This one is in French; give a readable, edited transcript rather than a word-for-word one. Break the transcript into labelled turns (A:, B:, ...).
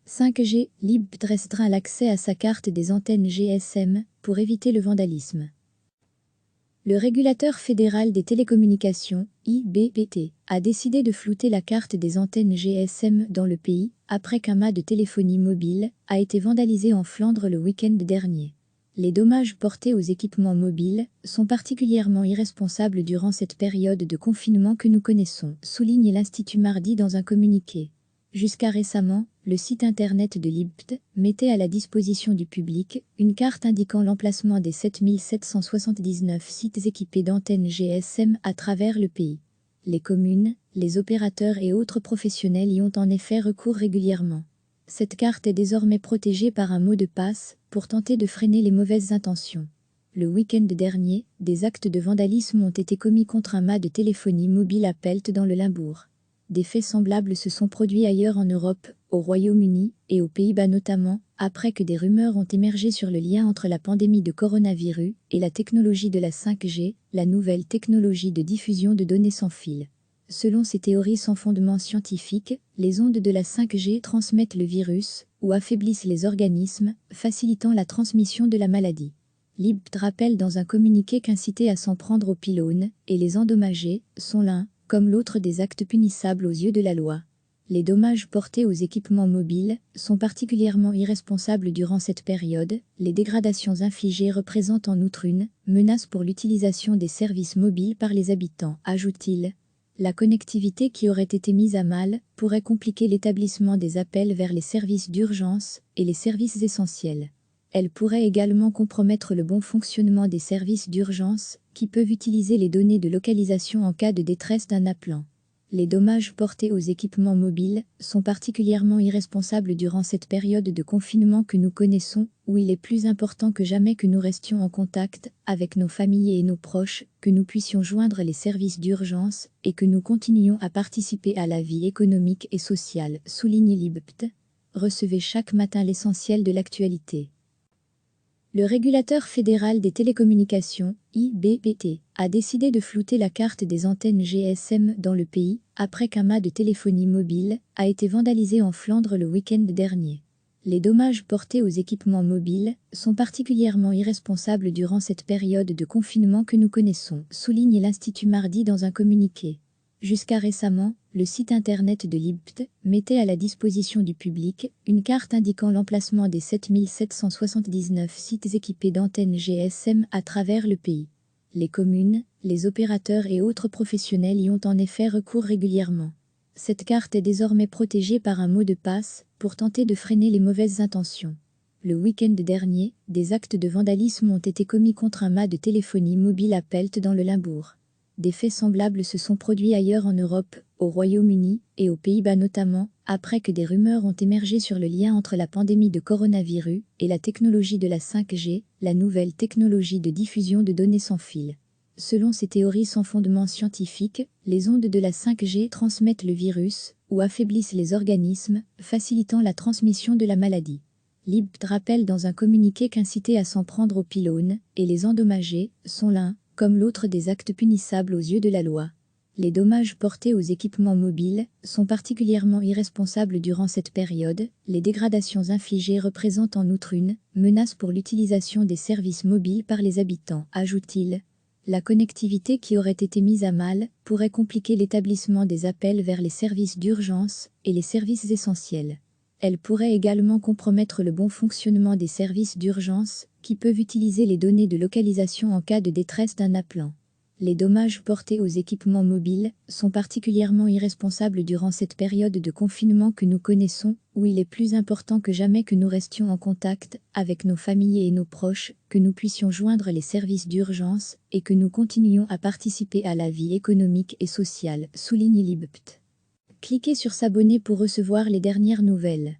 A: 5G, Libt restreint l'accès à sa carte des antennes GSM pour éviter le vandalisme. Le régulateur fédéral des télécommunications, IBPT, a décidé de flouter la carte des antennes GSM dans le pays après qu'un mât de téléphonie mobile a été vandalisé en Flandre le week-end dernier. Les dommages portés aux équipements mobiles sont particulièrement irresponsables durant cette période de confinement que nous connaissons, souligne l'Institut mardi dans un communiqué. Jusqu'à récemment, le site internet de Libt mettait à la disposition du public une carte indiquant l'emplacement des 7779 sites équipés d'antennes GSM à travers le pays. Les communes, les opérateurs et autres professionnels y ont en effet recours régulièrement. Cette carte est désormais protégée par un mot de passe pour tenter de freiner les mauvaises intentions. Le week-end dernier, des actes de vandalisme ont été commis contre un mât de téléphonie mobile à Pelt dans le Limbourg. Des faits semblables se sont produits ailleurs en Europe, au Royaume-Uni et aux Pays-Bas notamment, après que des rumeurs ont émergé sur le lien entre la pandémie de coronavirus et la technologie de la 5G, la nouvelle technologie de diffusion de données sans fil. Selon ces théories sans fondement scientifique, les ondes de la 5G transmettent le virus ou affaiblissent les organismes, facilitant la transmission de la maladie. Libt rappelle dans un communiqué qu'inciter à s'en prendre aux pylônes et les endommager sont l'un comme l'autre des actes punissables aux yeux de la loi. Les dommages portés aux équipements mobiles sont particulièrement irresponsables durant cette période, les dégradations infligées représentent en outre une menace pour l'utilisation des services mobiles par les habitants, ajoute-t-il. La connectivité qui aurait été mise à mal pourrait compliquer l'établissement des appels vers les services d'urgence et les services essentiels. Elle pourrait également compromettre le bon fonctionnement des services d'urgence qui peuvent utiliser les données de localisation en cas de détresse d'un appelant. Les dommages portés aux équipements mobiles sont particulièrement irresponsables durant cette période de confinement que nous connaissons, où il est plus important que jamais que nous restions en contact avec nos familles et nos proches, que nous puissions joindre les services d'urgence et que nous continuions à participer à la vie économique et sociale, souligne Libt. Recevez chaque matin l'essentiel de l'actualité. Le régulateur fédéral des télécommunications, IBPT, a décidé de flouter la carte des antennes GSM dans le pays après qu'un mât de téléphonie mobile a été vandalisé en Flandre le week-end dernier. Les dommages portés aux équipements mobiles sont particulièrement irresponsables durant cette période de confinement que nous connaissons, souligne l'Institut mardi dans un communiqué. Jusqu'à récemment, le site internet de Libt mettait à la disposition du public une carte indiquant l'emplacement des 7779 sites équipés d'antennes GSM à travers le pays. Les communes, les opérateurs et autres professionnels y ont en effet recours régulièrement. Cette carte est désormais protégée par un mot de passe pour tenter de freiner les mauvaises intentions. Le week-end dernier, des actes de vandalisme ont été commis contre un mât de téléphonie mobile à Pelt dans le Limbourg. Des faits semblables se sont produits ailleurs en Europe, au Royaume-Uni et aux Pays-Bas notamment, après que des rumeurs ont émergé sur le lien entre la pandémie de coronavirus et la technologie de la 5G, la nouvelle technologie de diffusion de données sans fil. Selon ces théories sans fondement scientifique, les ondes de la 5G transmettent le virus ou affaiblissent les organismes, facilitant la transmission de la maladie. Libt rappelle dans un communiqué qu'inciter à s'en prendre aux pylônes et les endommager sont l'un comme l'autre des actes punissables aux yeux de la loi. Les dommages portés aux équipements mobiles sont particulièrement irresponsables durant cette période, les dégradations infligées représentent en outre une menace pour l'utilisation des services mobiles par les habitants, ajoute-t-il. La connectivité qui aurait été mise à mal pourrait compliquer l'établissement des appels vers les services d'urgence et les services essentiels. Elle pourrait également compromettre le bon fonctionnement des services d'urgence qui peuvent utiliser les données de localisation en cas de détresse d'un appelant. Les dommages portés aux équipements mobiles sont particulièrement irresponsables durant cette période de confinement que nous connaissons, où il est plus important que jamais que nous restions en contact avec nos familles et nos proches, que nous puissions joindre les services d'urgence et que nous continuions à participer à la vie économique et sociale, souligne Libt. Cliquez sur s'abonner pour recevoir les dernières nouvelles.